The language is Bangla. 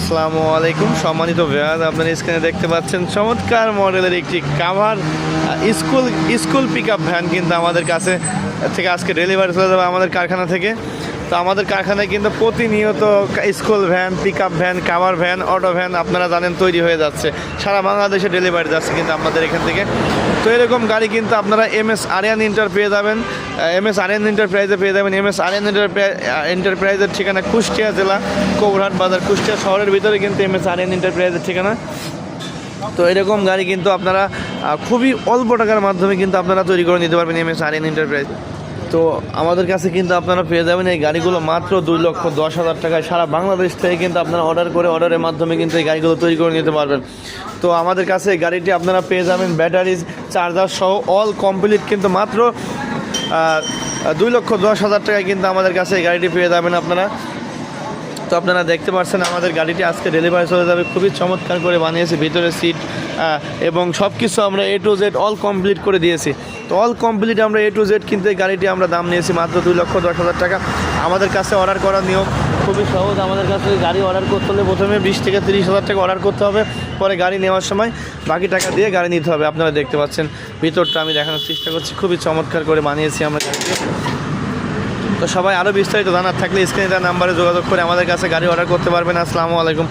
আসসালামু আলাইকুম সম্মানিত ভিউয়ার্স, আপনারা স্ক্রিনে দেখতে পাচ্ছেন চমৎকার মডেলের একটি কাভার স্কুল পিকআপ ভ্যান কিন্তু আমাদের কাছে থেকে আজকে ডেলিভারি চলে যাবে আমাদের কারখানা থেকে। তো আমাদের কারখানায় কিন্তু প্রতিনিয়ত school van, pickup van, cover van, auto van আপনারা জানেন তৈরি হয়ে যাচ্ছে, সারা বাংলাদেশে ডেলিভারি যাচ্ছে কিন্তু আমাদের এখান থেকে। তো এরকম গাড়ি কিন্তু আপনারা MS আরিয়ান ইন্টার পেয়ে যাবেন, MS আরিয়ান এন্টারপ্রাইজে পেয়ে যাবেন। MS আরিয়ান এন্টারপ্রাইজের ঠিকানা কুষ্টিয়া জেলা কৌরহাট বাজার, কুষ্টিয়া শহরের ভিতরে কিন্তু MS আরিয়ান এন্টারপ্রাইজের ঠিকানা। তো এরকম গাড়ি কিন্তু আপনারা খুবই অল্প টাকার মাধ্যমে কিন্তু আপনারা তৈরি করে নিতে পারবেন MS আরিয়ান এন্টারপ্রাইজ। তো আমাদের কাছে কিন্তু আপনারা পেয়ে যাবেন এই গাড়িগুলো মাত্র 2,10,000 টাকায়। সারা বাংলাদেশ থেকে কিন্তু আপনারা অর্ডারের মাধ্যমে কিন্তু এই গাড়িগুলো তৈরি করে নিতে পারবেন। তো আমাদের কাছে এই গাড়িটি আপনারা পেয়ে যাবেন ব্যাটারি, চার্জার সহ অল কমপ্লিট কিন্তু মাত্র 2,10,000 টাকায় কিন্তু আমাদের কাছে এই গাড়িটি পেয়ে যাবেন আপনারা। তো আপনারা দেখতে পাচ্ছেন আমাদের গাড়িটি আজকে ডেলিভারি চলে যাবে, খুবই চমৎকার করে বানিয়েছি, ভিতরে সিট এবং সব কিছু আমরা A to Z all complete করে দিয়েছি। তো অল কমপ্লিট আমরা A to Z কিন্তু এই গাড়িটি আমরা দাম নিয়েছি মাত্র 2,10,000 টাকা। আমাদের কাছে অর্ডার করার নিয়ম খুবই সহজ। আমাদের কাছে গাড়ি অর্ডার করতে হলে প্রথমে 20 থেকে 30,000 টাকা অর্ডার করতে হবে, পরে গাড়ি নেওয়ার সময় বাকি টাকা দিয়ে গাড়ি নিতে হবে। আপনারা দেখতে পাচ্ছেন ভিতরটা আমি দেখানোর চেষ্টা করছি, খুবই চমৎকার করে বানিয়েছি আমরা গাড়িটি। তো সবাই আরও বিস্তারিত জানার থাকলে স্ক্রিনে দেওয়া নাম্বারে যোগাযোগ করে আমাদের কাছে গাড়ি অর্ডার করতে পারবেন। আসসালামু আলাইকুম।